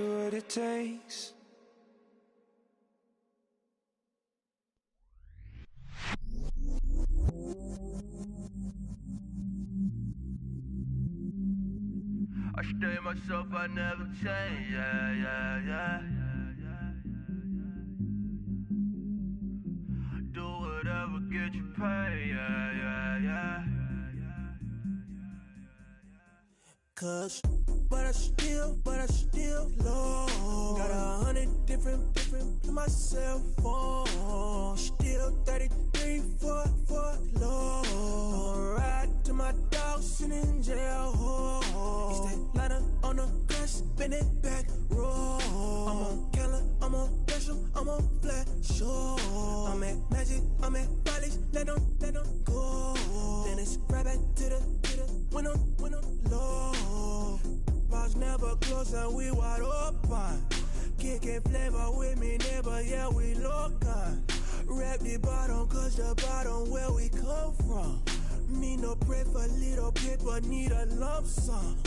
you what it takes. I stay myself, I never change, yeah. Do whatever, get you paid, yeah. Cause, but I still low. Got 100 different in my cell phone. Still 33 for low. I'ma ride to my dog sitting in jail. He stay lighter on the grass, spin it back, roll. I'm on Keller, I'm on Gresham, I'm on Flat Shore. I'm at Magic, I'm at Bally's, let them go. Then it's right back to the when I'm low. Bars never close and we wide open. Kicking flavor with me, neighbor, yeah, we local. Rap the bottom, cause the bottom where we come from. Me no pray for little paper, need a lump sum.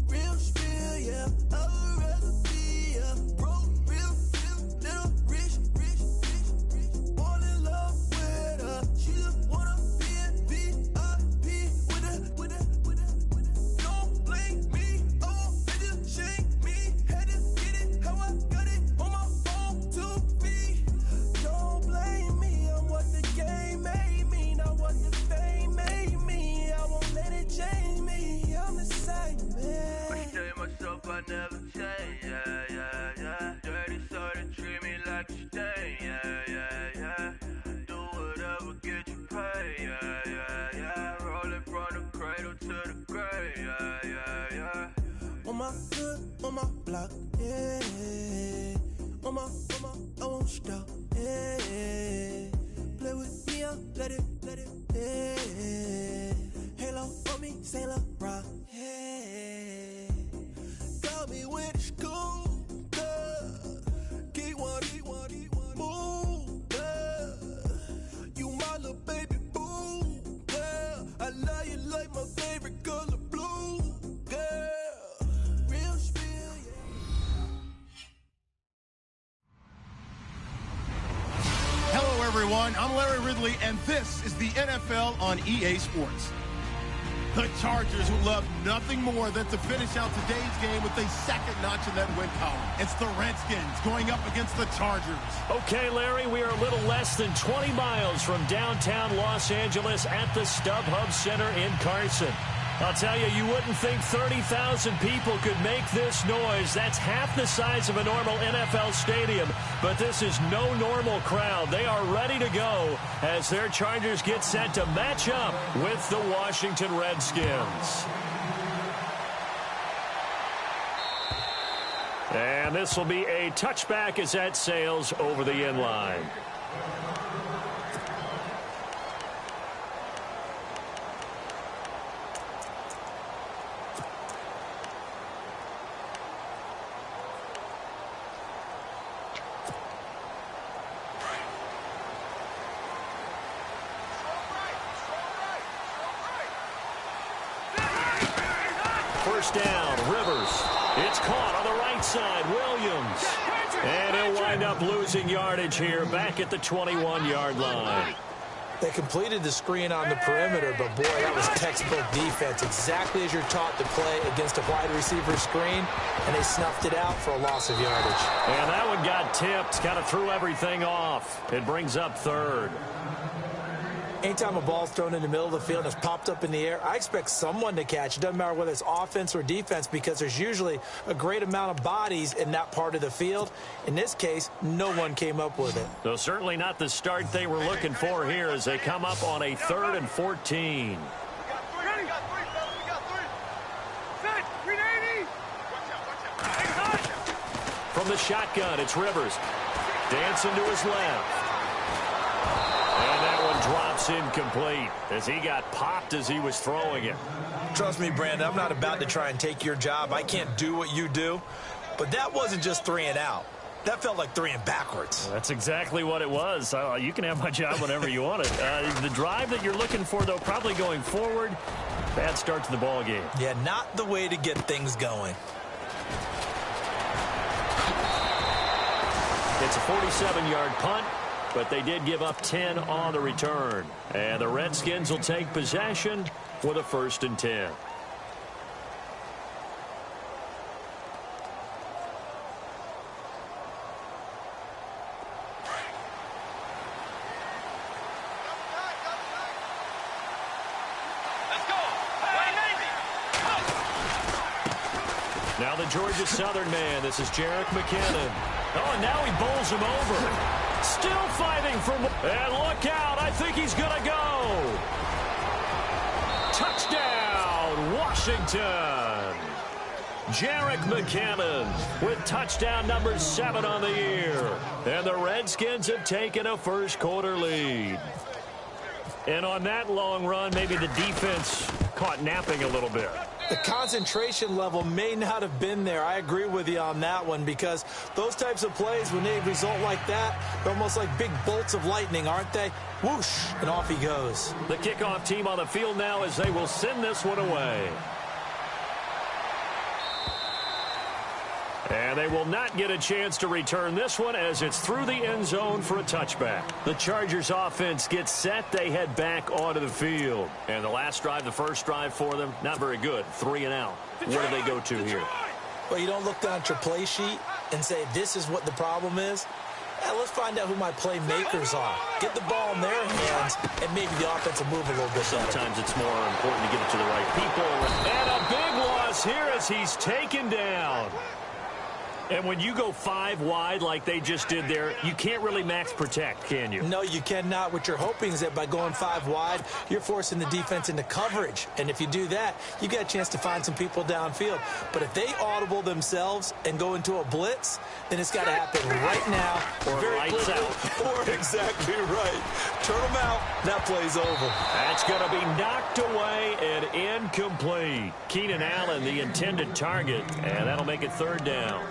Real spill, yeah, I'd rather be, yeah. Broke, real, little rich. All in love with her. She just wanna be in VIP with her. Don't blame me, oh, they just shame me. Had to get it, how I got it on my phone to me. Don't blame me, I'm what the game made me, not what the fame made me. I won't let it change me, I'm the same man. I stay myself, I never change, yeah. Dirty, so they treat me like a stain, yeah. Do whatever, get you paid, yeah. Rolling from the cradle to the grave, yeah. On my hood, on my block, yeah. On my, I won't stop, yeah. Play with me, I'll let it, yeah. Halo on me, Saint Laurent, yeah. Got me with school, girl. Keep one, move, girl. You my little baby boo, girl. I love you like my favorite color blue, girl. Real spill, yeah. Hello, everyone. I'm Larry Ridley, and this is the NFL on EA Sports. The Chargers, who love nothing more than to finish out today's game with a second notch in that win column. It's the Redskins going up against the Chargers. Okay, Larry, we are a little less than 20 miles from downtown Los Angeles at the StubHub Center in Carson. I'll tell you, you wouldn't think 30,000 people could make this noise. That's half the size of a normal NFL stadium, but this is no normal crowd. They are ready to go as their Chargers get set to match up with the Washington Redskins. And this will be a touchback as that sails over the end line. First down, Rivers. It's caught on the right side, Williams. And he'll wind up losing yardage here back at the 21-yard line. They completed the screen on the perimeter, but boy, that was textbook defense. Exactly as you're taught to play against a wide receiver screen, and they snuffed it out for a loss of yardage. And that one got tipped, kind of threw everything off. It brings up third. Anytime a ball's thrown in the middle of the field and it's popped up in the air, I expect someone to catch. It doesn't matter whether it's offense or defense because there's usually a great amount of bodies in that part of the field. In this case, no one came up with it. So certainly not the start they were looking for here as they come up on a 3rd and 14. From the shotgun, it's Rivers. Dancing to his left. And that one drops incomplete as he got popped as he was throwing it. Trust me, Brandon, I'm not about to try and take your job. I can't do what you do. But that wasn't just 3 and out. That felt like 3 and backwards. That's exactly what it was. You can have my job whenever you want it. The drive that you're looking for, though, probably going forward, bad start to the ball game. Yeah, not the way to get things going. It's a 47-yard punt, but they did give up 10 on the return. And the Redskins will take possession with a 1st and 10. Now the Georgia Southern man. This is Jerick McKinnon. Oh, and now he bowls him over. Still fighting for more. And look out. I think he's going to go. Touchdown, Washington. Jerick McKinnon with touchdown number 7 on the year. And the Redskins have taken a first-quarter lead. And on that long run, maybe the defense caught napping a little bit. The concentration level may not have been there. I agree with you on that one, because those types of plays, when they result like that, they're almost like big bolts of lightning, aren't they? Whoosh, and off he goes. The kickoff team on the field now as they will send this one away. And they will not get a chance to return this one as it's through the end zone for a touchback. The Chargers offense gets set. They head back onto the field. And the last drive, the first drive for them, not very good. 3 and out. Where do they go to here? Well, you don't look down at your play sheet and say, this is what the problem is. Let's find out who my playmakers are. Get the ball in their hands, and maybe the offense will move a little bit better. Sometimes it's more important to get it to the right people. And a big loss here as he's taken down. And when you go 5 wide like they just did there, you can't really max protect, can you? No, you cannot. What you're hoping is that by going 5 wide, you're forcing the defense into coverage. And if you do that, you got a chance to find some people downfield. But if they audible themselves and go into a blitz, then it's got to happen right now. Or very lights quickly. out. Or exactly right. Turn them out. That play's over. That's going to be knocked away and incomplete. Keenan Allen, the intended target, and that'll make it 3rd down.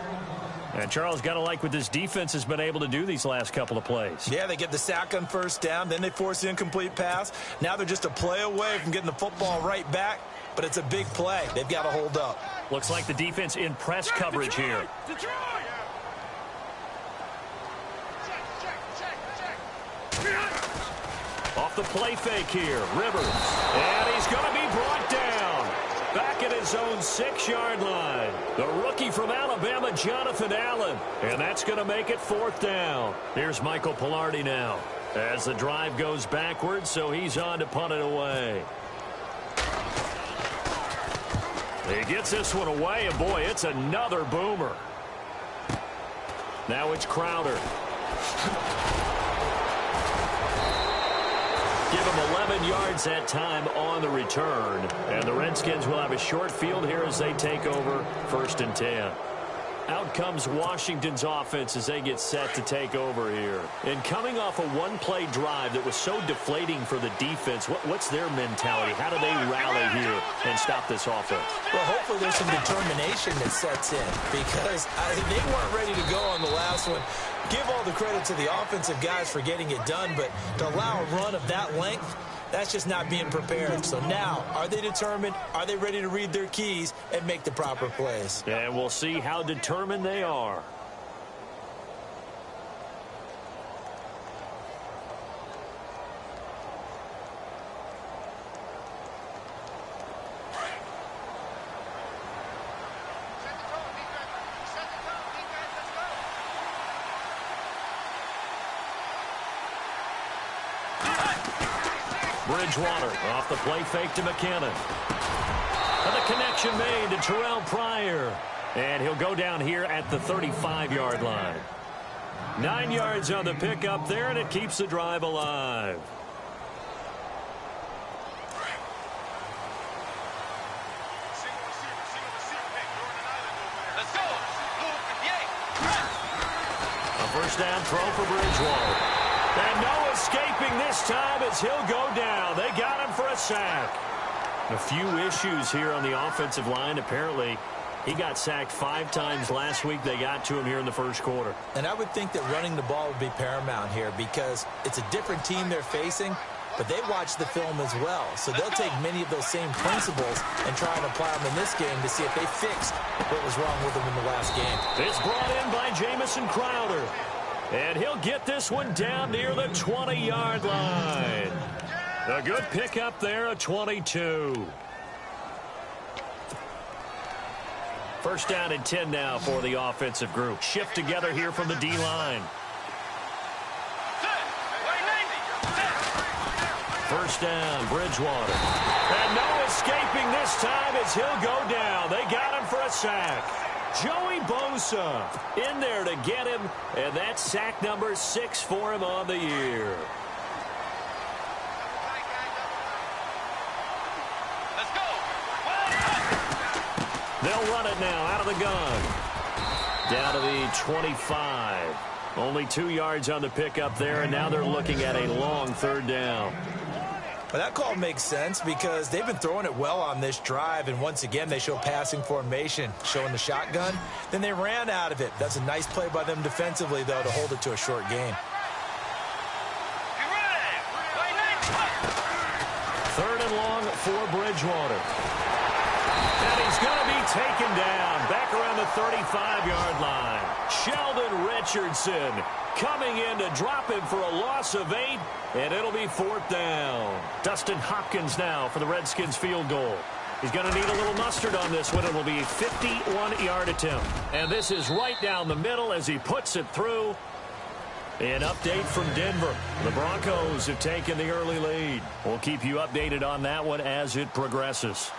And Charles, got to like what this defense has been able to do these last couple of plays. Yeah, they get the sack on 1st down, then they force the incomplete pass. Now they're just a play away from getting the football right back, but it's a big play. They've got to hold up. Looks like the defense in press coverage here. Off the play fake here, Rivers. And he's going to be brought down. Back at his own 6-yard line. The rookie from Alabama, Jonathan Allen. And that's going to make it 4th down. Here's Michael Pilardi now as the drive goes backwards, so he's on to punt it away. He gets this one away, and boy, it's another boomer. Now it's Crowder. Give him 11 yards that time on the return. And the Redskins will have a short field here as they take over 1st and 10. Out comes Washington's offense as they get set to take over here. And coming off a one-play drive that was so deflating for the defense, what's their mentality? How do they rally here and stop this offense? Well, hopefully there's some determination that sets in, because they weren't ready to go on the last one. Give all the credit to the offensive guys for getting it done, but to allow a run of that length, that's just not being prepared. So now, are they determined? Are they ready to read their keys and make the proper plays? And we'll see how determined they are. Bridgewater off the play fake to McKinnon. And the connection made to Terrell Pryor. And he'll go down here at the 35-yard line. 9 yards on the pickup there, and it keeps the drive alive. A 1st down throw for Bridgewater. And no escaping this time as he'll go down. They got him for a sack. A few issues here on the offensive line. Apparently, he got sacked 5 times last week. They got to him here in the 1st quarter. And I would think that running the ball would be paramount here, because it's a different team they're facing, but they watch the film as well. So they'll take many of those same principles and try and apply them in this game to see if they fixed what was wrong with them in the last game. It's brought in by Jamison Crowder. And he'll get this one down near the 20-yard line. A good pickup there, a 22. First down and 10 now for the offensive group. Shift together here from the D-line. First down, Bridgewater. And no escaping this time as he'll go down. They got him for a sack. Joey Bosa in there to get him, and that's sack number 6 for him on the year. They'll run it now out of the gun. Down to the 25. Only 2 yards on the pickup there, and now they're looking at a long third down. Well, that call makes sense because they've been throwing it well on this drive, and once again they show passing formation, showing the shotgun. Then they ran out of it. That's a nice play by them defensively, though, to hold it to a short gain. Third and long for Bridgewater. And he's going to be taken down back around the 35-yard line. Sheldon Richardson coming in to drop him for a loss of 8, and it'll be 4th down. Dustin Hopkins now for the Redskins field goal. He's going to need a little mustard on this one. It'll be a 51-yard attempt. And this is right down the middle as he puts it through. An update from Denver. The Broncos have taken the early lead. We'll keep you updated on that one as it progresses.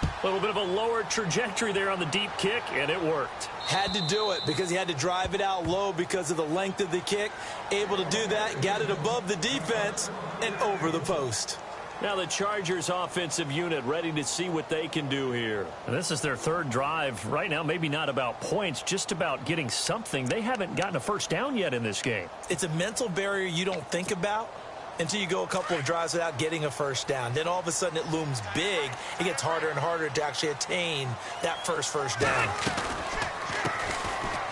A little bit of a lower trajectory there on the deep kick, and it worked. Had to do it because he had to drive it out low because of the length of the kick. Able to do that, got it above the defense and over the post. Now the Chargers offensive unit ready to see what they can do here. And this is their third drive. Right now, maybe not about points, just about getting something. They haven't gotten a first down yet in this game. It's a mental barrier you don't think about until you go a couple of drives without getting a first down. Then all of a sudden it looms big. It gets harder and harder to actually attain that first down.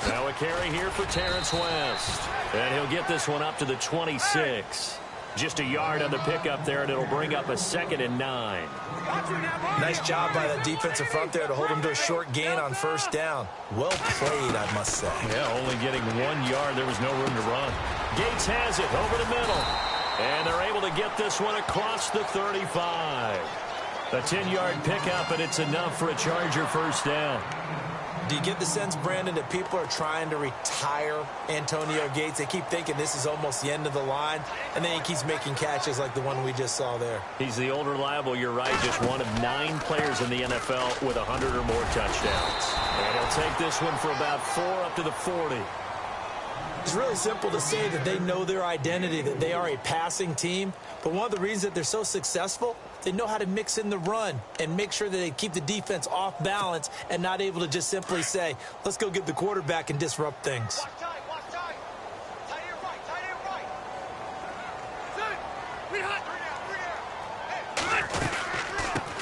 Now a carry here for Terrence West. And he'll get this one up to the 26. Just a yard on the pickup there, and it'll bring up a 2nd and 9. Nice job by that defensive front there to hold him to a short gain on first down. Well played, I must say. Yeah, only getting 1 yard. There was no room to run. Gates has it over the middle. And they're able to get this one across the 35. A 10-yard pickup, and it's enough for a Charger first down. Do you get the sense, Brandon, that people are trying to retire Antonio Gates? They keep thinking this is almost the end of the line, and then he keeps making catches like the one we just saw there. He's the old reliable, you're right, just one of 9 players in the NFL with 100 or more touchdowns. And he'll take this one for about 4 up to the 40. It's really simple to say that they know their identity, that they are a passing team. But one of the reasons that they're so successful, they know how to mix in the run and make sure that they keep the defense off balance and not able to just simply say, let's go get the quarterback and disrupt things.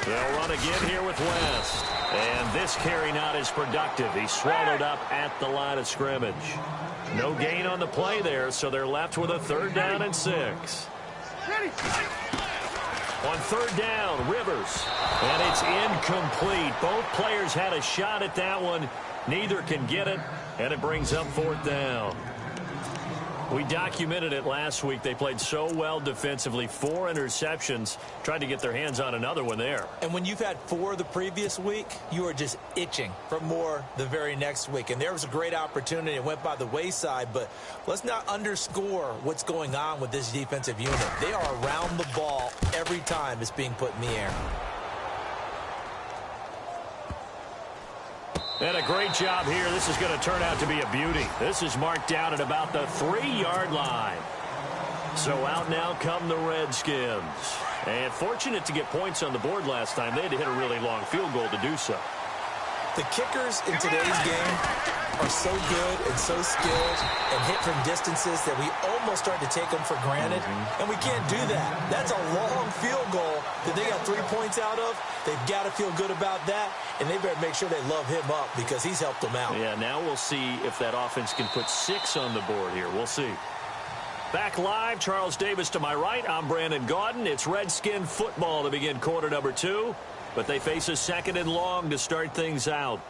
They'll run again here with West. And this carry not as productive. He's swallowed up at the line of scrimmage. No gain on the play there, so they're left with a 3rd down and 6. On 3rd down, Rivers. And it's incomplete. Both players had a shot at that one. Neither can get it, and it brings up 4th down. We documented it last week. They played so well defensively. 4 interceptions. Tried to get their hands on another one there. And when you've had 4 the previous week, you are just itching for more the very next week. And there was a great opportunity. It went by the wayside. But let's not underscore what's going on with this defensive unit. They are around the ball every time it's being put in the air. And a great job here. This is going to turn out to be a beauty. This is marked down at about the 3-yard line. So out now come the Redskins. And fortunate to get points on the board last time. They had to hit a really long field goal to do so. The kickers in today's game are so good and so skilled and hit from distances that we almost start to take them for granted. And we can't do that. That's a long field goal that they got 3 points out of. They've got to feel good about that, and they better make sure they love him up because he's helped them out. Yeah, now we'll see if that offense can put 6 on the board here. We'll see. Back live, Charles Davis to my right. I'm Brandon Gaudin. It's Redskin football to begin quarter number 2, but they face a 2nd and long to start things out.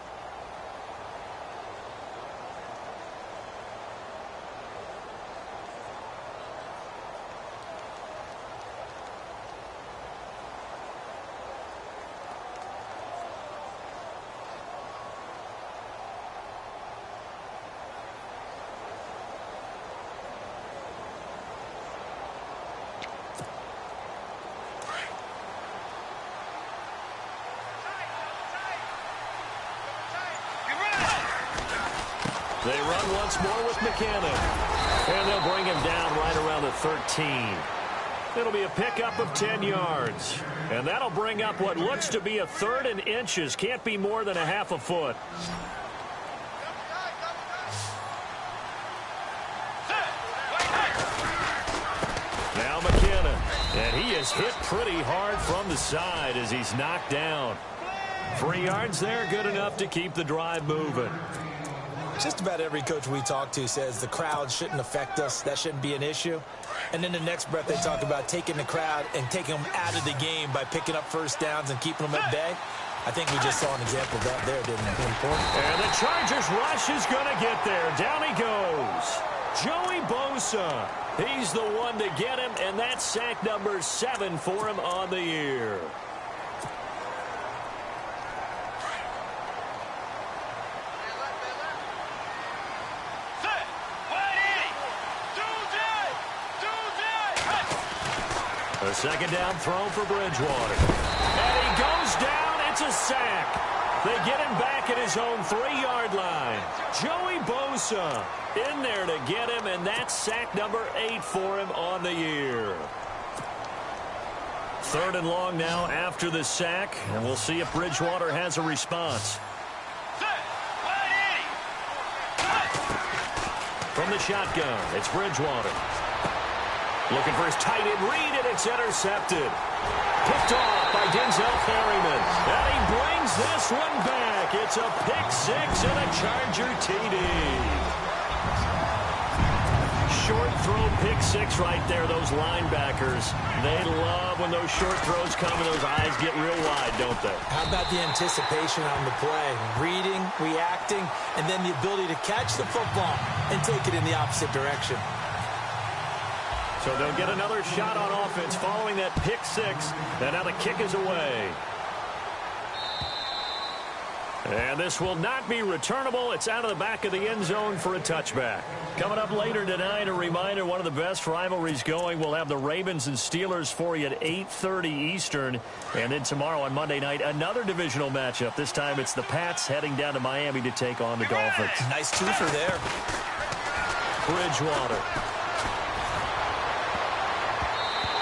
They run once more with McKinnon. And they'll bring him down right around the 13. It'll be a pickup of 10 yards. And that'll bring up what looks to be a 3rd and inches. Can't be more than a half a foot. Now McKinnon. And he is hit pretty hard from the side as he's knocked down. 3 yards there, good enough to keep the drive moving. Just about every coach we talk to says the crowd shouldn't affect us. That shouldn't be an issue. And then the next breath they talk about taking the crowd and taking them out of the game by picking up first downs and keeping them at bay. I think we just saw an example of that there, didn't we? And the Chargers rush is going to get there. Down he goes. Joey Bosa. He's the one to get him, and that's sack number 7 for him on the year. A second down throw for Bridgewater. And he goes down. It's a sack. They get him back at his own 3-yard line. Joey Bosa in there to get him, and that's sack number 8 for him on the year. 3rd and long now after the sack, and we'll see if Bridgewater has a response. From the shotgun, it's Bridgewater. Looking for his tight end read, and it's intercepted. Picked off by Denzel Perryman. And he brings this one back. It's a pick 6 and a Charger TD. Short throw pick 6 right there. Those linebackers, they love when those short throws come and those eyes get real wide, don't they? How about the anticipation on the play? Reading, reacting, and then the ability to catch the football and take it in the opposite direction. So they'll get another shot on offense following that pick 6. And now the kick is away. And this will not be returnable. It's out of the back of the end zone for a touchback. Coming up later tonight, a reminder, one of the best rivalries going. We'll have the Ravens and Steelers for you at 8:30 Eastern. And then tomorrow on Monday night, another divisional matchup. This time it's the Pats heading down to Miami to take on the Dolphins. Nice twofer there. Bridgewater.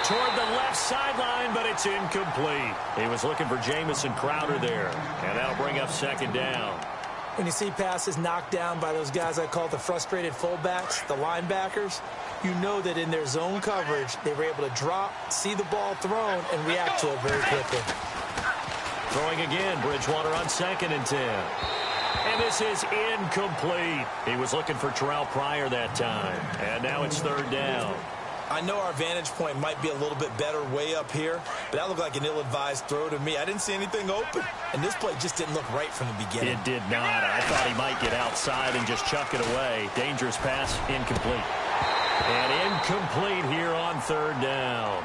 Toward the left sideline, but it's incomplete. He was looking for Jamison Crowder there, and that'll bring up 2nd down. When you see passes knocked down by those guys I call the frustrated fullbacks, the linebackers, you know that in their zone coverage, they were able to drop, see the ball thrown, and react to it very quickly. Throwing again, Bridgewater on 2nd and 10. And this is incomplete. He was looking for Terrell Pryor that time, and now it's 3rd down. I know our vantage point might be a little bit better way up here, but that looked like an ill-advised throw to me. I didn't see anything open, and this play just didn't look right from the beginning. It did not. I thought he might get outside and just chuck it away. Dangerous pass, incomplete. And incomplete here on 3rd down.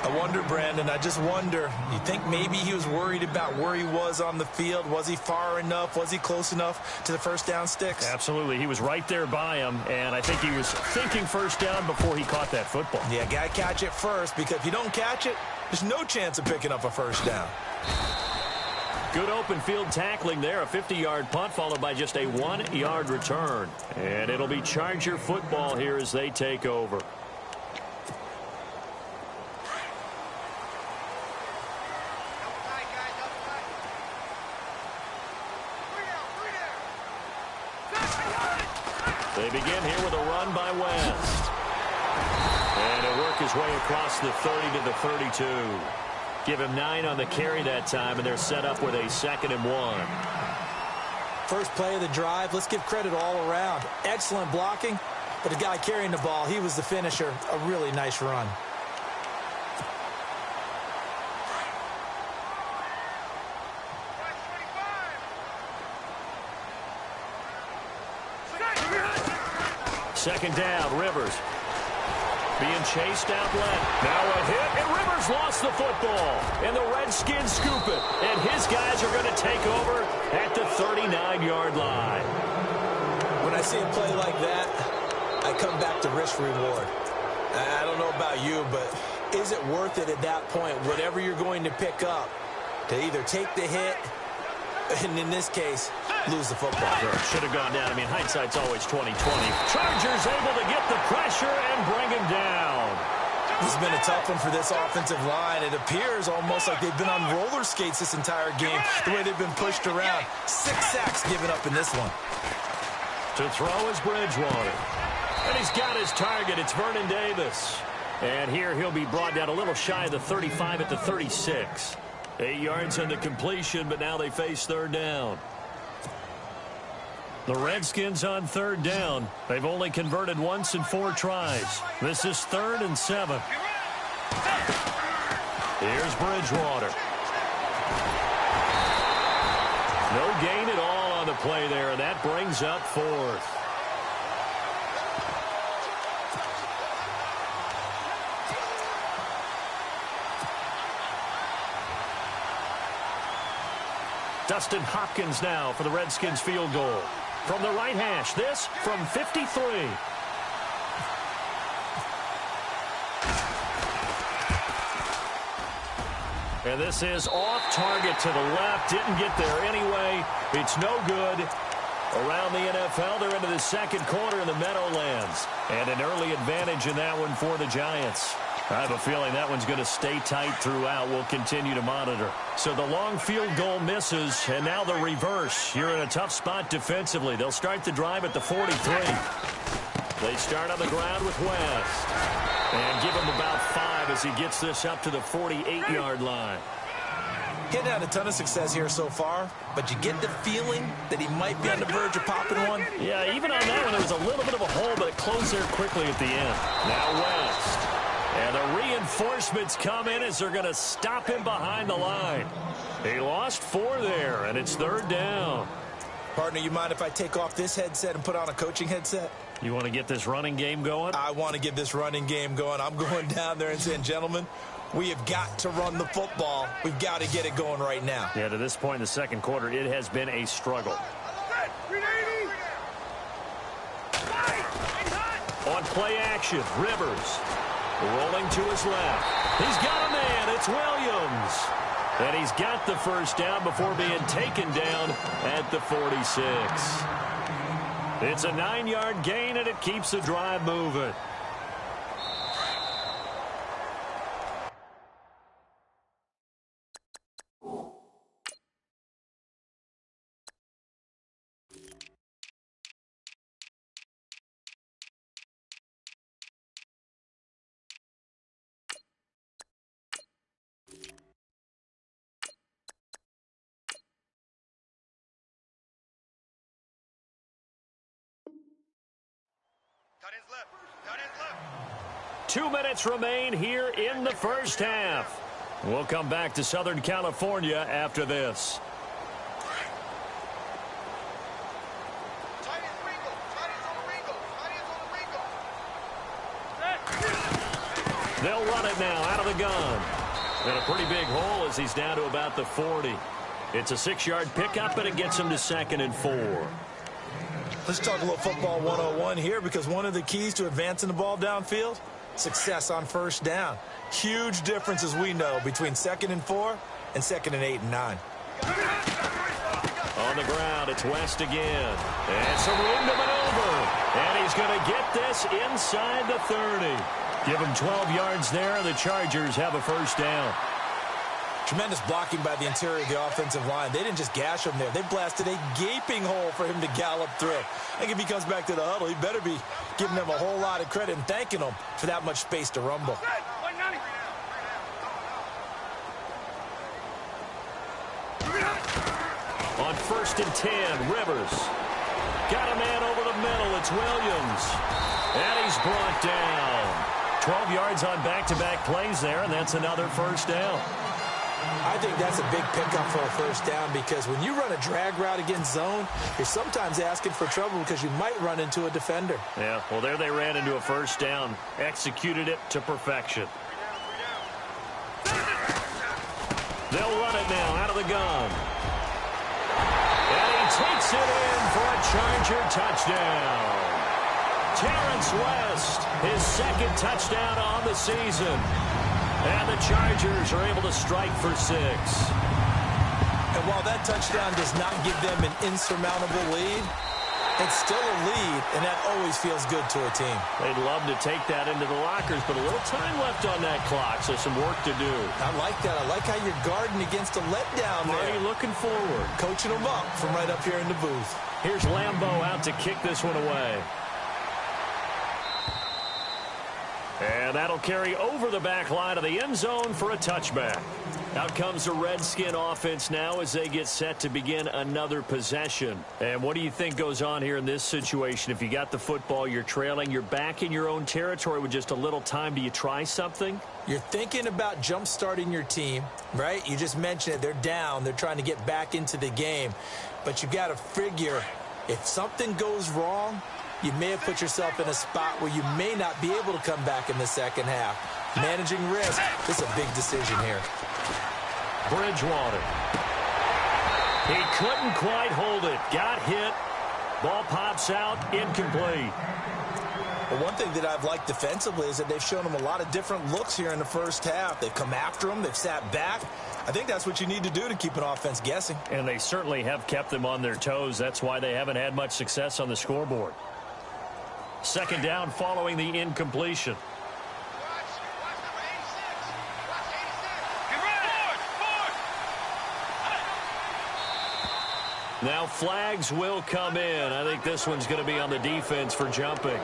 I wonder, Brandon, I just wonder, you think maybe he was worried about where he was on the field? Was he far enough? Was he close enough to the first down sticks? Absolutely. He was right there by him, and I think he was thinking first down before he caught that football. Yeah, got to catch it first, because if you don't catch it, there's no chance of picking up a first down. Good open field tackling there. A 50-yard punt followed by just a 1-yard return. And it'll be Charger football here as they take over. They begin here with a run by West. And he'll work his way across the 30 to the 32. Give him 9 on the carry that time, and they're set up with a 2nd and 1. First play of the drive, let's give credit all around. Excellent blocking, but the guy carrying the ball, he was the finisher. A really nice run. Second down, Rivers. Being chased out left. Now a hit, and Rivers lost the football. And the Redskins scoop it. And his guys are going to take over at the 39-yard line. When I see a play like that, I come back to risk-reward. I don't know about you, but is it worth it at that point, whatever you're going to pick up, to either take the hit And in this case, lose the football. Should have gone down. I mean, hindsight's always 20/20. Chargers able to get the pressure and bring him down. This has been a tough one for this offensive line. It appears almost like they've been on roller skates this entire game, the way they've been pushed around. 6 sacks given up in this one. To throw is Bridgewater. And he's got his target. It's Vernon Davis. And here he'll be brought down a little shy of the 35 at the 36. 8 yards on the completion, but now they face third down. The Redskins on third down. They've only converted once in 4 tries. This is 3rd and 7. Here's Bridgewater. No gain at all on the play there, and that brings up 4th. Dustin Hopkins now for the Redskins field goal. From the right hash, this from 53. And this is off target to the left. Didn't get there anyway. It's no good. Around the NFL, they're into the second quarter in the Meadowlands. And an early advantage in that one for the Giants. I have a feeling that one's going to stay tight throughout. We'll continue to monitor. So the long field goal misses, and now the reverse. You're in a tough spot defensively. They'll start the drive at the 43. They start on the ground with West. And give him about 5 as he gets this up to the 48-yard line. He's had a ton of success here so far, but you get the feeling that he might be on the verge of popping one. Yeah, even on that one, there was a little bit of a hole, but it closed there quickly at the end. Now West. And the reinforcements come in as they're going to stop him behind the line. He lost 4 there, and it's third down. Partner, you mind if I take off this headset and put on a coaching headset? You want to get this running game going? I want to get this running game going. I'm going down there and saying, gentlemen, we have got to run the football. We've got to get it going right now. Yeah, to this point in the second quarter, it has been a struggle. On play action, Rivers. Rolling to his left. He's got a man. It's Williams. And he's got the first down before being taken down at the 46. It's a 9-yard gain, and it keeps the drive moving. Cut his left. 2 minutes remain here in the first half. We'll come back to Southern California after this. They'll run it now out of the gun. And a pretty big hole as he's down to about the 40. It's a 6-yard pickup, and it gets him to 2nd and 4. Let's talk a little football 101 here, because one of the keys to advancing the ball downfield, success on first down. Huge difference, as we know, between 2nd and 4 and 2nd and 8 and 9. On the ground, it's West again. And some room to maneuver. And he's going to get this inside the 30. Give him 12 yards there, and the Chargers have a first down. Tremendous blocking by the interior of the offensive line. They didn't just gash him there. They blasted a gaping hole for him to gallop through. I think if he comes back to the huddle, he better be giving them a whole lot of credit and thanking them for that much space to rumble. On 1st and 10, Rivers. Got a man over the middle. It's Williams. And he's brought down. 12 yards on back-to-back plays there, and that's another first down. I think that's a big pickup for a first down, because when you run a drag route against zone, you're sometimes asking for trouble because you might run into a defender. Yeah, well, there they ran into a first down. Executed it to perfection. They'll run it now out of the gun. And he takes it in for a Charger touchdown. Terrence West, his 2nd touchdown on the season. And the Chargers are able to strike for 6. And And while that touchdown does not give them an insurmountable lead, it's still a lead, and that always feels good to a team. They'd love to take that into the lockers, but a little time left on that clock, so some work to do. I like that. I like how you're guarding against a letdown there. Marty looking forward. Coaching them up from right up here in the booth. Here's Lambeau out to kick this one away. And that'll carry over the back line of the end zone for a touchback. Out comes the Redskin offense now as they get set to begin another possession. And what do you think goes on here in this situation? If you got the football, you're trailing, you're back in your own territory with just a little time. Do you try something? You're thinking about jump-starting your team, right? You just mentioned it. They're down. They're trying to get back into the game. But you got to figure if something goes wrong, you may have put yourself in a spot where you may not be able to come back in the second half. Managing risk, this is a big decision here. Bridgewater. He couldn't quite hold it. Got hit. Ball pops out. Incomplete. Well, one thing that I've liked defensively is that they've shown them a lot of different looks here in the first half. They've come after them. They've sat back. I think that's what you need to do to keep an offense guessing. And they certainly have kept them on their toes. That's why they haven't had much success on the scoreboard. Second down following the incompletion. Now flags will come in. I think this one's going to be on the defense for jumping.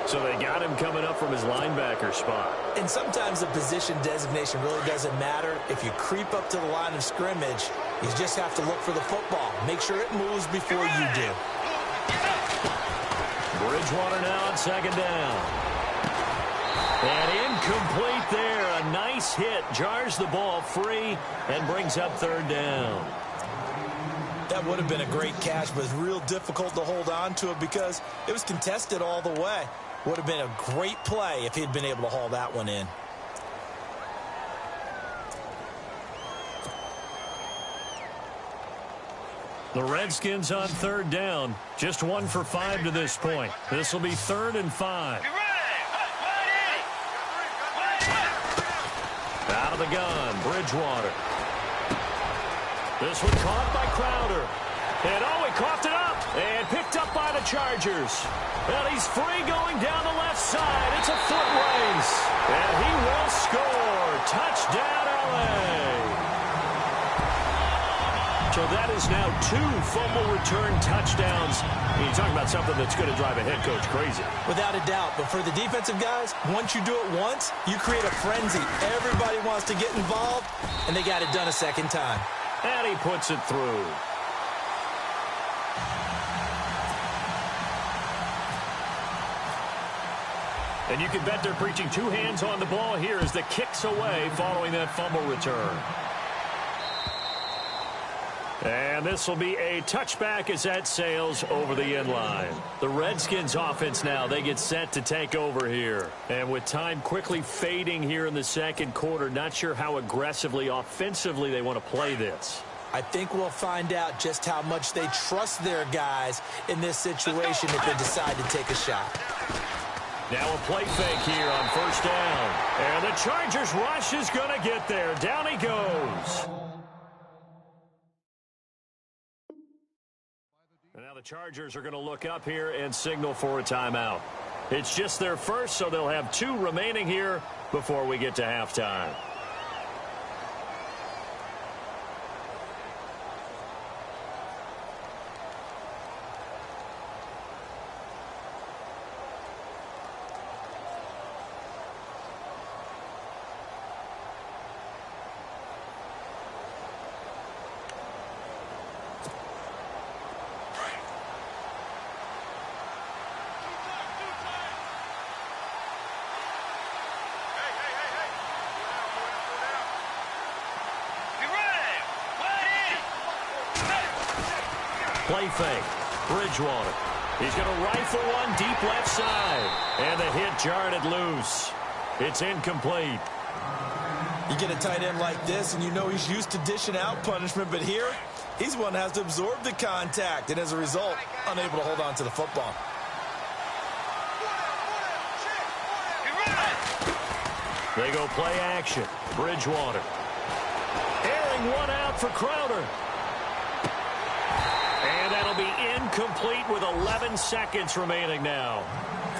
So they got him coming up from his linebacker spot. And sometimes the position designation really doesn't matter. If you creep up to the line of scrimmage, you just have to look for the football. Make sure it moves before you do. Bridgewater now on second down. And incomplete there. A nice hit. Jars the ball free and brings up third down. That would have been a great catch, but it's real difficult to hold on to it because it was contested all the way. Would have been a great play if he'd been able to haul that one in. The Redskins on third down. Just 1 for 5 to this point. This will be 3rd and 5. Out of the gun, Bridgewater. This one caught by Crowder. And he coughed it up and picked up by the Chargers. And he's free going down the left side. It's a foot race. And he will score. Touchdown, LA. So that is now 2 fumble return touchdowns. You're talking about something that's going to drive a head coach crazy. Without a doubt. But for the defensive guys, once you do it once, you create a frenzy. Everybody wants to get involved, and they got it done a second time. And he puts it through. And you can bet they're preaching 2 hands on the ball here as the kick's away following that fumble return. And this will be a touchback as that sails over the end line. The Redskins offense now, they get set to take over here. And with time quickly fading here in the second quarter, not sure how aggressively, offensively they want to play this. I think we'll find out just how much they trust their guys in this situation if they decide to take a shot. Now a play fake here on first down. And the Chargers rush is going to get there. Down he goes. And now the Chargers are going to look up here and signal for a timeout. It's just their first, so they'll have 2 remaining here before we get to halftime. Play fake. Bridgewater. He's going to rifle one deep left side. And the hit jarred it loose. It's incomplete. You get a tight end like this, and you know he's used to dishing out punishment, but here, he's one that has to absorb the contact, and as a result, unable to hold on to the football. They go play action. Bridgewater. Airing one out for Crowder. incomplete with 11 seconds remaining now.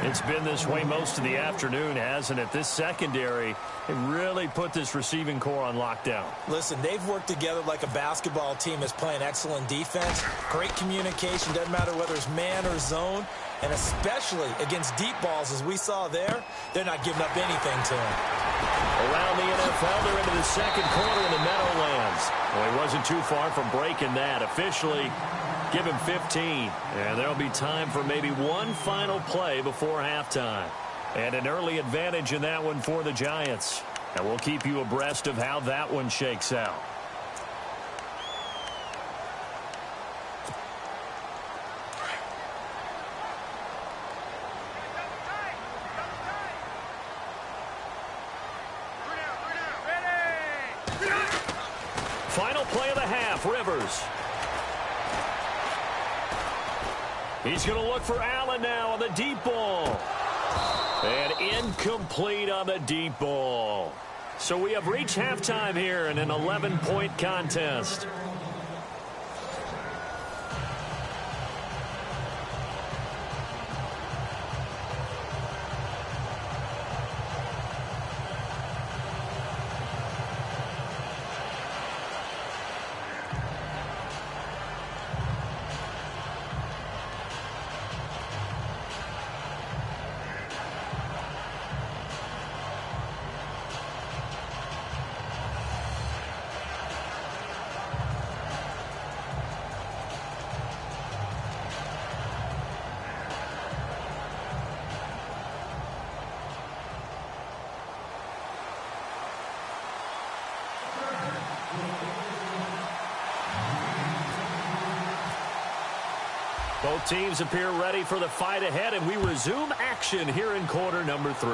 It's been this way most of the afternoon, hasn't it? This secondary, it really put this receiving core on lockdown. Listen, they've worked together like a basketball team is playing excellent defense. Great communication, doesn't matter whether it's man or zone. And especially against deep balls, as we saw there, they're not giving up anything to him. Around the NFL, they're into the second quarter in the Meadowlands. Well, he wasn't too far from breaking that. Officially, give him 15. And there'll be time for maybe one final play before halftime. And an early advantage in that one for the Giants. And we'll keep you abreast of how that one shakes out. Final play of the half, Rivers. He's going to look for Allen now on the deep ball. And incomplete on the deep ball. So we have reached halftime here in an 11-point contest. Both teams appear ready for the fight ahead, and we resume action here in quarter number 3.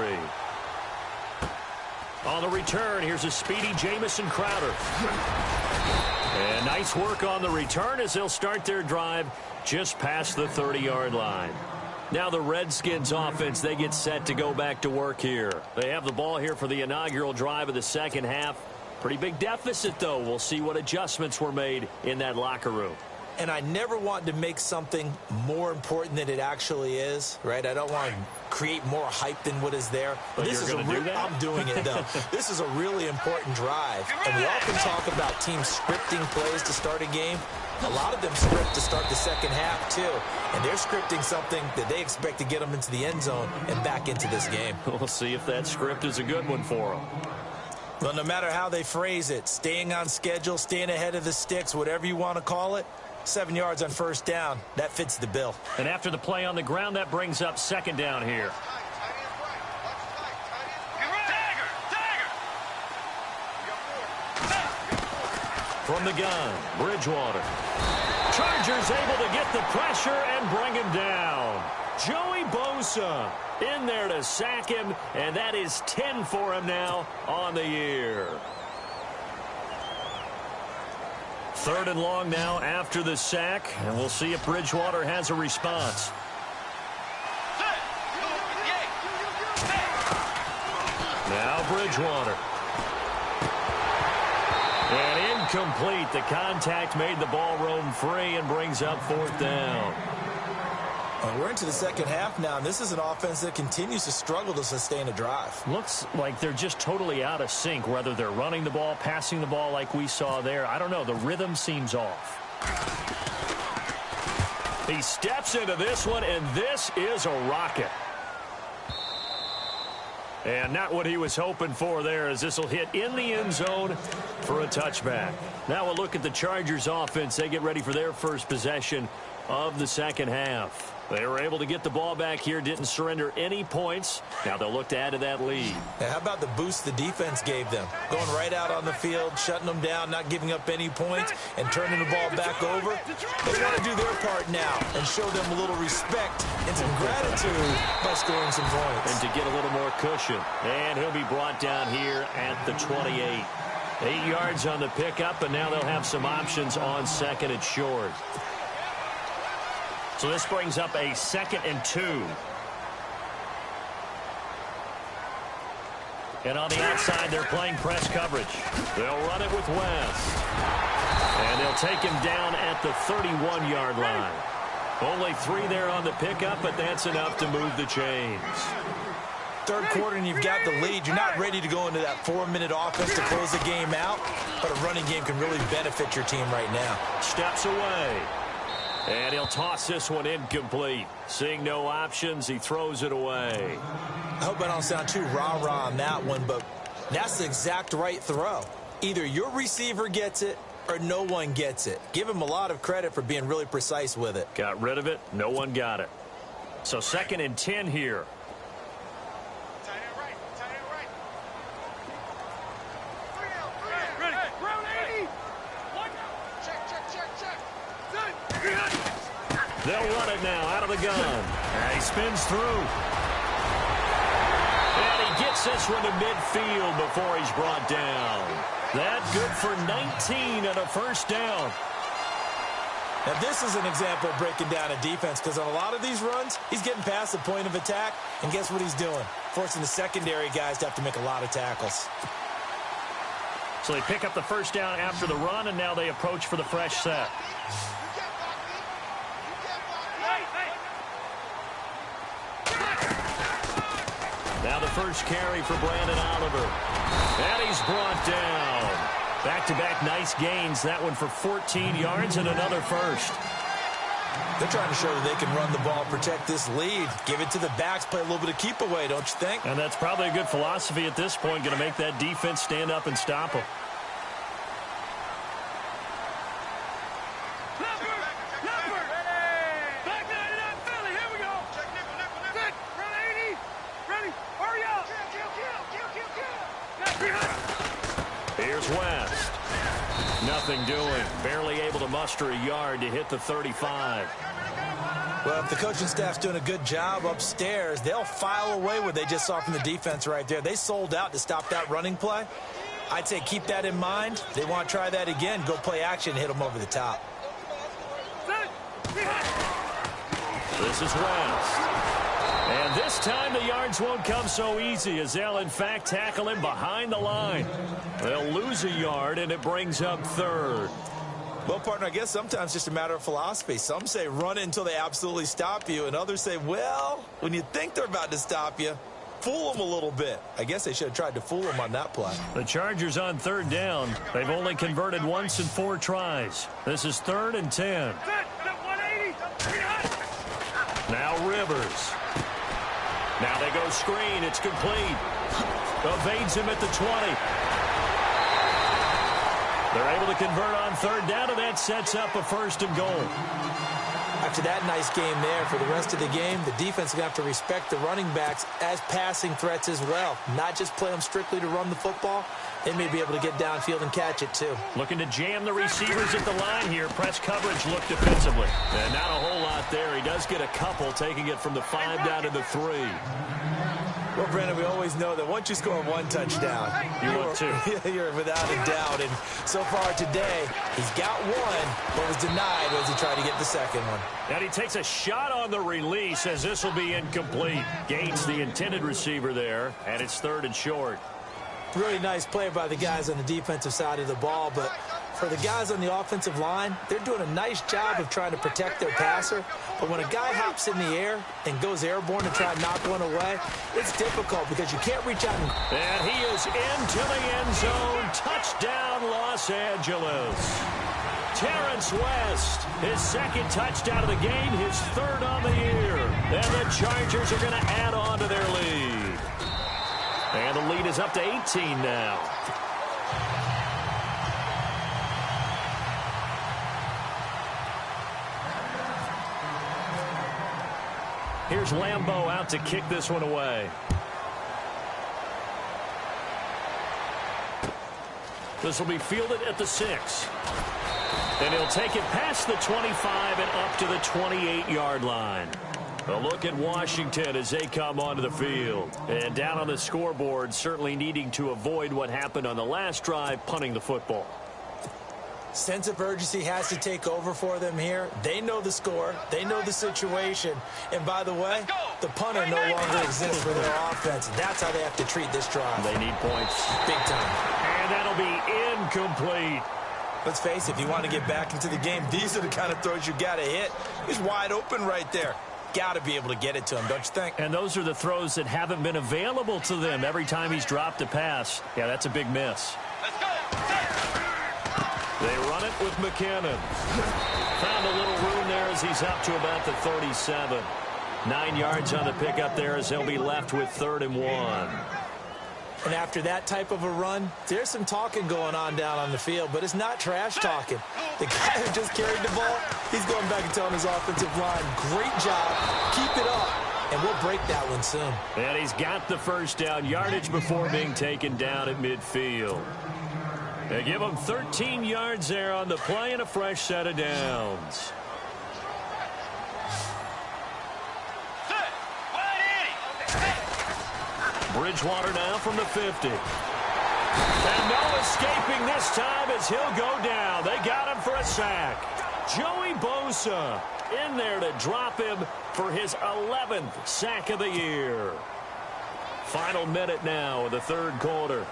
On the return, here's a speedy Jamison Crowder. And nice work on the return as they'll start their drive just past the 30-yard line. Now the Redskins offense, they get set to go back to work here. They have the ball here for the inaugural drive of the second half. Pretty big deficit, though. We'll see what adjustments were made in that locker room. And I never want to make something more important than it actually is, right? I don't want to create more hype than what is there. But this is do that? I'm doing it, though. This is a really important drive. And we often talk about teams scripting plays to start a game. A lot of them script to start the second half, too. And they're scripting something that they expect to get them into the end zone and back into this game. We'll see if that script is a good one for them. Well, no matter how they phrase it, staying on schedule, staying ahead of the sticks, whatever you want to call it, 7 yards on first down, that fits the bill. And after the play on the ground, that brings up second down here. From the gun, Bridgewater. Chargers able to get the pressure and bring him down. Joey Bosa in there to sack him, and that is 10 for him now on the year. Third and long now after the sack, and we'll see if Bridgewater has a response. Now Bridgewater. And incomplete. The contact made the ball roam free and brings up fourth down. We're into the second half now, and this is an offense that continues to struggle to sustain a drive. Looks like they're just totally out of sync, whether they're running the ball, passing the ball like we saw there. I don't know. The rhythm seems off. He steps into this one, and this is a rocket. And not what he was hoping for there, as this will hit in the end zone for a touchback. Now we'll look at the Chargers offense. They get ready for their first possession of the second half. They were able to get the ball back here, didn't surrender any points. Now they'll look to add to that lead. Now, how about the boost the defense gave them? Going right out on the field, shutting them down, not giving up any points, and turning the ball back over. They want to do their part now and show them a little respect and some gratitude by scoring some points. And to get a little more cushion. And he'll be brought down here at the 28. 8 yards on the pickup, and now they'll have some options on second and short. So this brings up a 2nd and 2. And on the outside, they're playing press coverage. They'll run it with West. And they'll take him down at the 31-yard line. Only 3 there on the pickup, but that's enough to move the chains. Third quarter and you've got the lead. You're not ready to go into that 4-minute offense to close the game out, but a running game can really benefit your team right now. Steps away. And he'll toss this one incomplete. Seeing no options, he throws it away. I hope I don't sound too rah-rah on that one, but that's the exact right throw. Either your receiver gets it or no one gets it. Give him a lot of credit for being really precise with it. Got rid of it. No one got it. So 2nd and 10 here. They'll run it now out of the gun. And he spins through. And he gets this one to midfield before he's brought down. That good for 19 and a first down. Now, this is an example of breaking down a defense because on a lot of these runs, he's getting past the point of attack, and guess what he's doing? Forcing the secondary guys to have to make a lot of tackles. So they pick up the first down after the run, and now they approach for the fresh set. Now the first carry for Brandon Oliver. And he's brought down. Back-to-back nice gains. That one for 14 yards and another first. They're trying to show that they can run the ball, protect this lead. Give it to the backs, play a little bit of keep away, don't you think? And that's probably a good philosophy at this point. Going to make that defense stand up and stop them. Here's West. Nothing doing. Barely able to muster a yard to hit the 35. Well, if the coaching staff's doing a good job upstairs, they'll file away what they just saw from the defense right there. They sold out to stop that running play. I'd say keep that in mind. They want to try that again. Go play action and hit them over the top. This is West. And this time the yards won't come so easy as they'll, in fact, tackle him behind the line. They'll lose a yard, and it brings up 3rd. Well, partner, I guess sometimes it's just a matter of philosophy. Some say run it until they absolutely stop you, and others say, well, when you think they're about to stop you, fool them a little bit. I guess they should have tried to fool them on that play. The Chargers on 3rd down. They've only converted once in 4 tries. This is 3rd and 10. Now Rivers. Now they go screen. It's complete. Evades him at the 20. They're able to convert on 3rd down, and that sets up a 1st and goal. After that nice game there, for the rest of the game, the defense is going to have to respect the running backs as passing threats as well. Not just play them strictly to run the football. They may be able to get downfield and catch it, too. Looking to jam the receivers at the line here. Press coverage look defensively. And not a whole lot there. He does get a couple, taking it from the 5 down to the 3. Well, Brandon, we always know that once you score 1 touchdown, you're without a doubt. And so far today, he's got 1, but was denied as he tried to get the 2nd one. And he takes a shot on the release as this will be incomplete. Gains the intended receiver there, and it's 3rd and short. Really nice play by the guys on the defensive side of the ball, but for the guys on the offensive line, they're doing a nice job of trying to protect their passer. But when a guy hops in the air and goes airborne to try and knock one away, it's difficult because you can't reach out. And he is into the end zone. Touchdown, Los Angeles. Terrence West, his 2nd touchdown of the game, his 3rd on the year. And the Chargers are going to add on to their lead. And the lead is up to 18 now. Here's Lambeau out to kick this one away. This will be fielded at the 6. And he'll take it past the 25 and up to the 28-yard line. A look at Washington as they come onto the field. And down on the scoreboard, certainly needing to avoid what happened on the last drive, punting the football. Sense of urgency has to take over for them here. They know the score. They know the situation. And by the way, the punter no longer exists for their offense. That's how they have to treat this drive. They need points. Big time. And that'll be incomplete. Let's face it, if you want to get back into the game, these are the kind of throws you got to hit. He's wide open right there. Got to be able to get it to him, don't you think? And those are the throws that haven't been available to them every time he's dropped a pass. Yeah, that's a big miss. Let's go. They run it with McKinnon. Found a little room there as he's up to about the 37. 9 yards on the pickup there as they'll be left with 3rd and 1. And after that type of a run, there's some talking going on down on the field, but it's not trash talking. The guy who just carried the ball, he's going back and telling his offensive line, great job, keep it up, and we'll break that one soon. And he's got the first down yardage before being taken down at midfield. They give him 13 yards there on the play and a fresh set of downs. Bridgewater now from the 50. And no escaping this time as he'll go down. They got him for a sack. Joey Bosa in there to drop him for his 11th sack of the year. Final minute now of the 3rd quarter.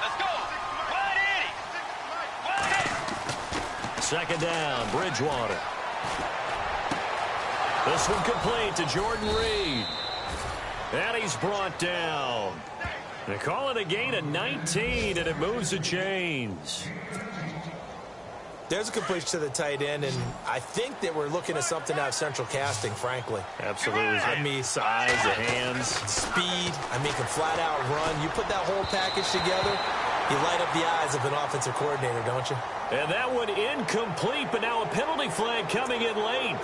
Let's go. Second down, Bridgewater. This one complete to Jordan Reed. And he's brought down. They call it a gain of 19, and it moves the chains. There's a completion to the tight end, and I think that we're looking at something out of Central Casting, frankly. Absolutely. I mean, size, the hands. Speed. I mean, can flat out run. You put that whole package together, you light up the eyes of an offensive coordinator, don't you? And that one incomplete, but now a penalty flag coming in late.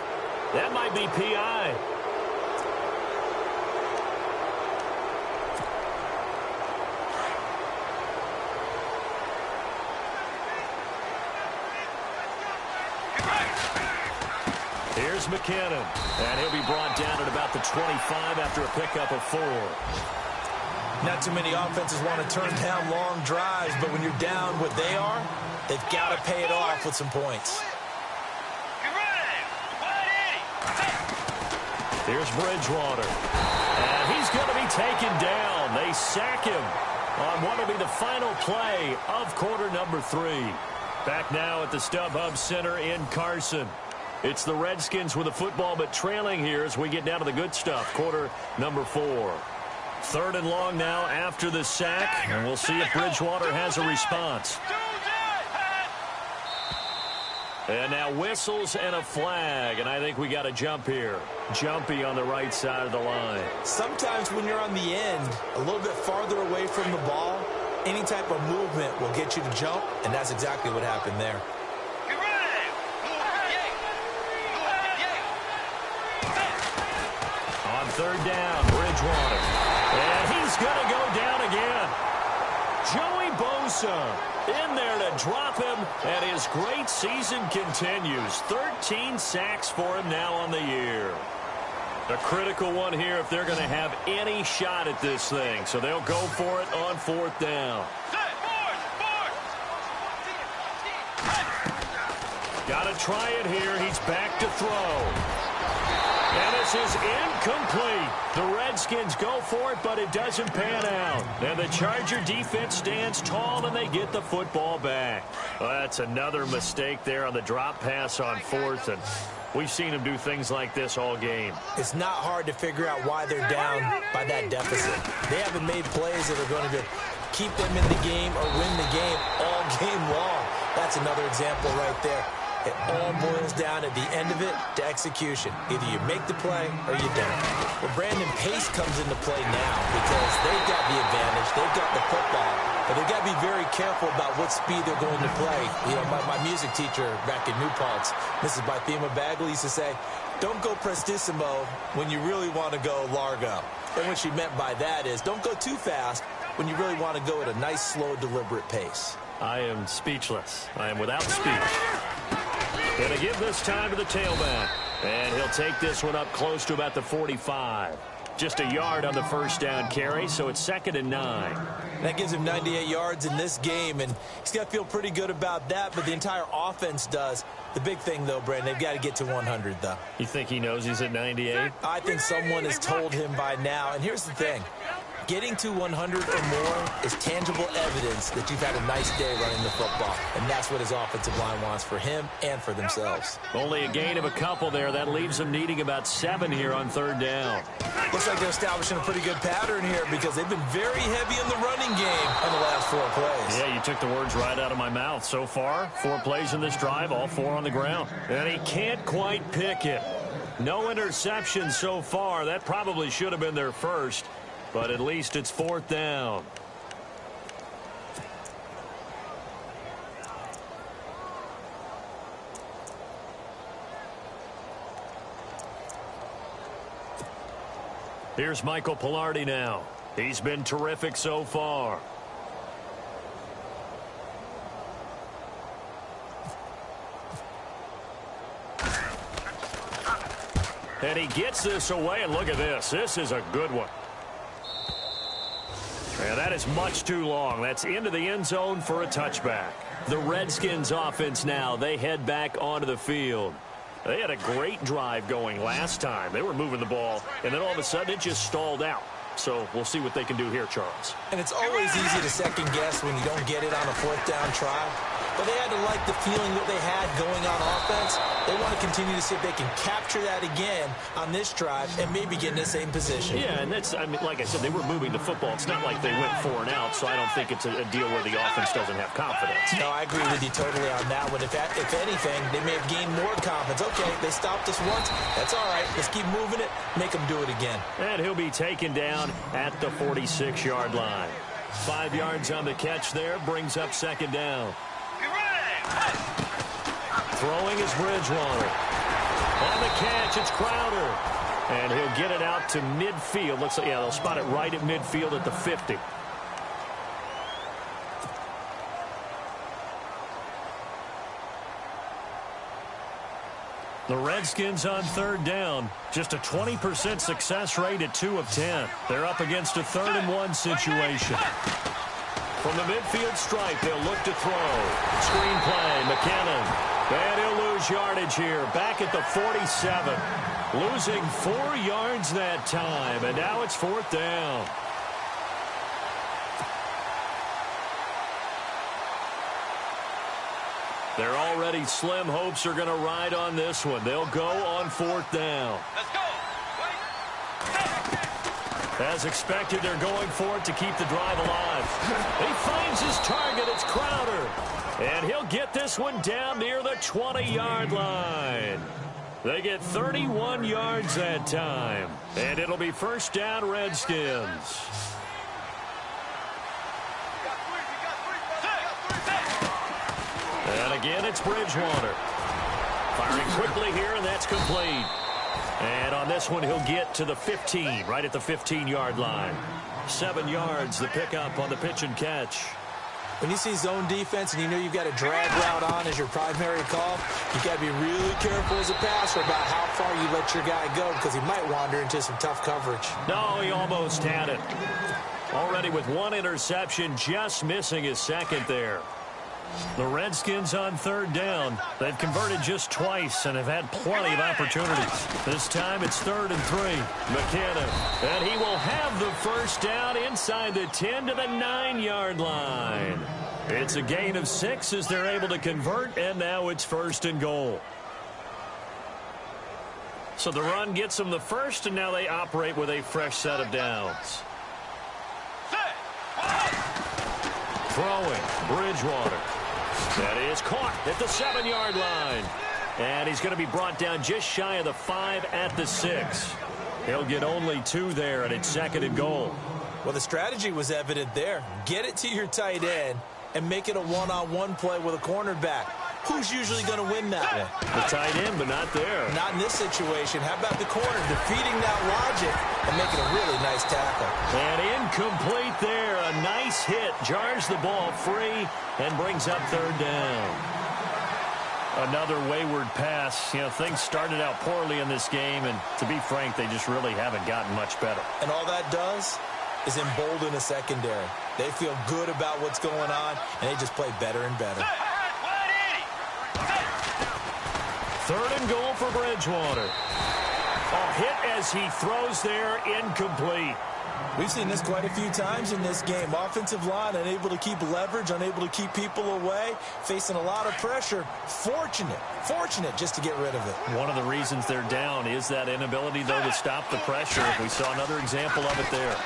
That might be PI. Here's McKinnon, and he'll be brought down at about the 25 after a pickup of 4. Not too many offenses want to turn down long drives, but when you're down what they are, they've got to pay it off with some points. Here's Bridgewater. And he's going to be taken down. They sack him on what will be the final play of quarter number 3. Back now at the StubHub Center in Carson. It's the Redskins with the football, but trailing here as we get down to the good stuff. Quarter number 4. 3rd and long now after the sack. And we'll see if Bridgewater has a response. And now whistles and a flag, and I think we got a jump here. Jumpy on the right side of the line. Sometimes when you're on the end, a little bit farther away from the ball, any type of movement will get you to jump, and that's exactly what happened there. On 3rd down, Bridgewater. And he's going to go down again. Joey Bosa in there to drop him, and his great season continues. 13 sacks for him now on the year. A critical one here if they're going to have any shot at this thing. So they'll go for it on 4th down. Got to try it here. He's back to throw. And this is incomplete. The Redskins go for it, but it doesn't pan out. And the Charger defense stands tall, and they get the football back. Well, that's another mistake there on the drop pass on 4th, and we've seen them do things like this all game. It's not hard to figure out why they're down by that deficit. They haven't made plays that are going to keep them in the game or win the game all game long. That's another example right there. It all boils down at the end of it to execution. Either you make the play or you don't. Well, Brandon, pace comes into play now because they've got the advantage. They've got the football, but they've got to be very careful about what speed they're going to play. You know, my music teacher back in New Paltz, Mrs. Bythema Bagley, used to say, don't go prestissimo when you really want to go largo. And what she meant by that is don't go too fast when you really want to go at a nice, slow, deliberate pace. I am speechless. I am without speech. Going to give this time to the tailback. And he'll take this one up close to about the 45. Just a yard on the first down carry, so it's 2nd and 9. That gives him 98 yards in this game, and he's got to feel pretty good about that, but the entire offense does. The big thing, though, Brandon, they've got to get to 100, though. You think he knows he's at 98? I think someone has told him by now, and here's the thing. Getting to 100 or more is tangible evidence that you've had a nice day running the football, and that's what his offensive line wants for him and for themselves. Only a gain of a couple there. That leaves them needing about 7 here on 3rd down. Looks like they're establishing a pretty good pattern here because they've been very heavy in the running game on the last 4 plays. Yeah, you took the words right out of my mouth. So far, 4 plays in this drive, all 4 on the ground. And he can't quite pick it. No interception so far. That probably should have been their first, but at least it's 4th down. Here's Michael Pilardi now. He's been terrific so far. And he gets this away, and look at this. This is a good one. And that is much too long. That's into the end zone for a touchback. The Redskins offense now, they head back onto the field. They had a great drive going last time. They were moving the ball, and then all of a sudden it just stalled out. So we'll see what they can do here, Charles. And it's always easy to second guess when you don't get it on a 4th down try. But they had to like the feeling that they had going on offense. They want to continue to see if they can capture that again on this drive and maybe get in the same position. Yeah, and that's, I mean, like I said, they were moving the football. It's not like they went 4 and out, so I don't think it's a deal where the offense doesn't have confidence. No, I agree with you totally on that one. If anything, they may have gained more confidence. Okay, they stopped us once. That's all right. Let's keep moving it. Make them do it again. And he'll be taken down at the 46-yard line. 5 yards on the catch there, brings up 2nd down. Throwing is Bridgewater. On the catch, it's Crowder. And he'll get it out to midfield. Looks like, yeah, they'll spot it right at midfield at the 50. The Redskins on 3rd down. Just a 20% success rate at 2 of 10. They're up against a 3rd and 1 situation. From the midfield stripe, they'll look to throw. Screen play, McKinnon. And he'll lose yardage here. Back at the 47. Losing 4 yards that time. And now it's 4th down. Their already slim hopes are going to ride on this one. They'll go on 4th down. Let's go. As expected, they're going for it to keep the drive alive. He finds his target. It's Crowder. And he'll get this one down near the 20-yard line. They get 31 yards that time. And it'll be 1st down, Redskins. And again, it's Bridgewater. Firing quickly here, and that's complete. And on this one, he'll get to the 15, right at the 15-yard line. 7 yards, the pickup on the pitch and catch. When you see zone defense and you know you've got a drag route on as your primary call, you've got to be really careful as a passer about how far you let your guy go because he might wander into some tough coverage. No, he almost had it. Already with 1 interception, just missing his 2nd there. The Redskins on 3rd down. They've converted just twice and have had plenty of opportunities. This time it's 3rd and 3. McKinnon. And he will have the 1st down inside the 10 to the 9-yard line. It's a gain of 6 as they're able to convert, and now it's 1st and goal. So the run gets them the 1st, and now they operate with a fresh set of downs. Throwing, Bridgewater. That is caught at the 7-yard line. And he's going to be brought down just shy of the 5 at the 6. He'll get only 2 there, and it's 2nd and goal. Well, the strategy was evident there. Get it to your tight end and make it a one-on-one play with a cornerback. Who's usually going to win that one? The tight end, but not there. Not in this situation. How about the corner defeating that logic and making a really nice tackle? And incomplete there. A nice hit. Jars the ball free and brings up 3rd down. Another wayward pass. You know, things started out poorly in this game, and to be frank, they just really haven't gotten much better. And all that does is embolden a secondary. They feel good about what's going on, and they just play better and better. 3rd and goal for Bridgewater. A hit as he throws there, incomplete. We've seen this quite a few times in this game. Offensive line unable to keep leverage, unable to keep people away, facing a lot of pressure. Fortunate just to get rid of it. One of the reasons they're down is that inability, though, to stop the pressure. We saw another example of it there.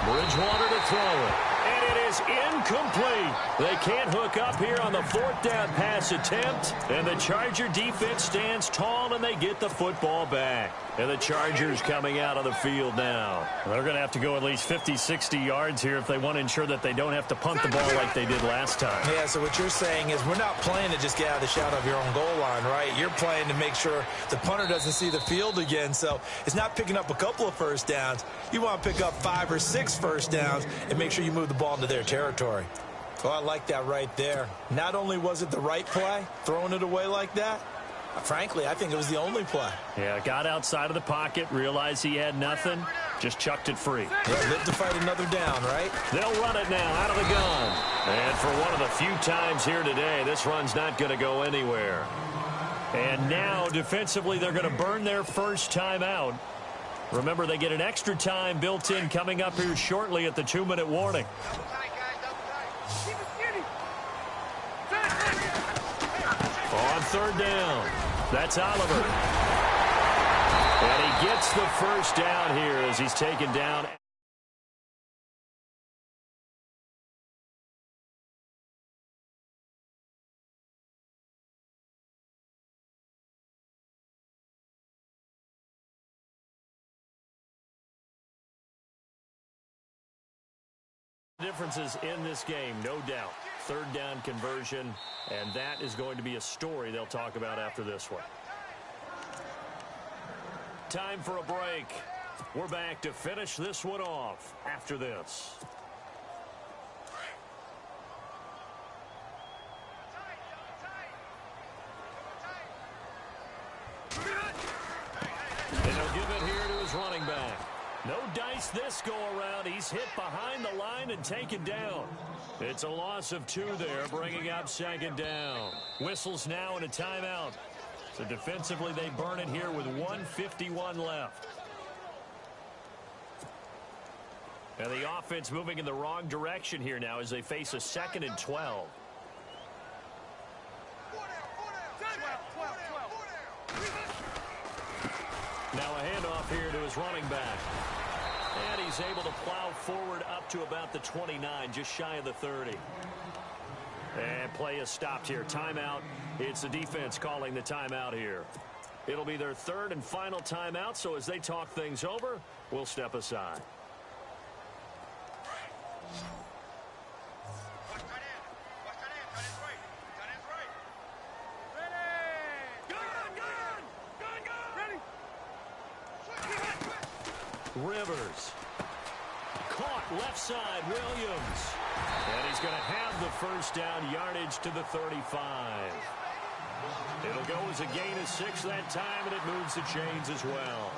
Bridgewater to throw it. And it is incomplete. They can't hook up here on the fourth down pass attempt. And the Charger defense stands tall, and they get the football back. And the Chargers coming out of the field now. They're going to have to go at least 50, 60 yards here if they want to ensure that they don't have to punt the ball like they did last time. Yeah, so what you're saying is we're not playing to just get out of the shadow of your own goal line, right? You're playing to make sure the punter doesn't see the field again. So it's not picking up a couple of first downs. You want to pick up 5 or 6 first downs and make sure you move the ball into their territory. Oh, I like that right there. Not only was it the right play, throwing it away like that, frankly, I think it was the only play. Yeah, got outside of the pocket, realized he had nothing, just chucked it free. Yeah, live to fight another down, right? They'll run it now out of the gun. And for one of the few times here today, this run's not going to go anywhere. And now, defensively, they're going to burn their first time out. Remember, they get an extra time built in coming up here shortly at the 2-minute warning. On third down, that's Oliver. And he gets the first down here as he's taken down. Differences in this game, no doubt. Third down conversion, and that is going to be a story they'll talk about after this one. Time for a break. We're back to finish this one off after this. And he'll give it here to his running back. No dice this go-around. He's hit behind the line and taken down. It's a loss of 2 there, bringing up second down. Whistles now and a timeout. So defensively, they burn it here with 1:51 left. And the offense moving in the wrong direction here now as they face a 2nd and 12. Now a handoff here to his running back. And he's able to plow forward up to about the 29, just shy of the 30. And play is stopped here. Timeout. It's the defense calling the timeout here. It'll be their 3rd and final timeout, so as they talk things over, we'll step aside. Rivers. Caught left side, Williams. And he's going to have the first down, yardage to the 35. It'll go as a gain of 6 that time, and it moves the chains as well.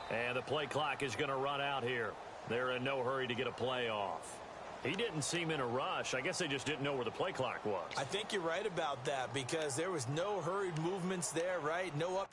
And the play clock is going to run out here. They're in no hurry to get a play off. He didn't seem in a rush. I guess they just didn't know where the play clock was. I think you're right about that because there was no hurried movements there, right? No up.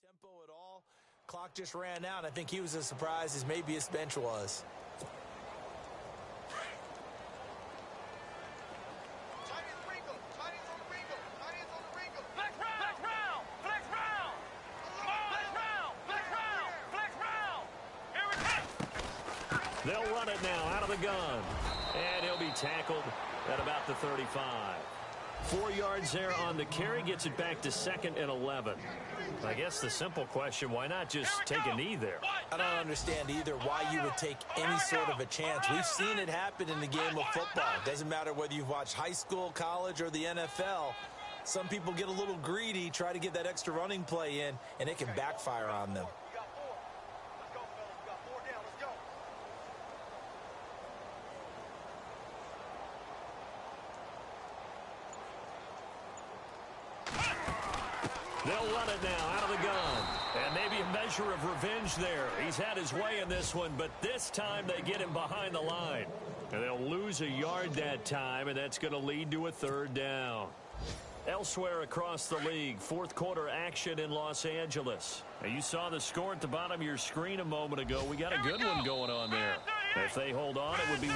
Tempo at all. Clock just ran out. I think he was as surprised as maybe his bench was. They'll run it now out of the gun. And he'll be tackled at about the 35. 4 yards there on the carry, gets it back to 2nd and 11. I guess the simple question, why not just take a knee there? I don't understand either why you would take any sort of a chance. We've seen it happen in the game of football. It doesn't matter whether you've watched high school, college, or the NFL. Some people get a little greedy, try to get that extra running play in, and it can backfire on them. They'll run it now out of the gun. And maybe a measure of revenge there. He's had his way in this one, but this time they get him behind the line. And they'll lose a yard that time, and that's going to lead to a 3rd down. Elsewhere across the league, 4th quarter action in Los Angeles. Now, you saw the score at the bottom of your screen a moment ago. We got a good one going on there. If they hold on, it would be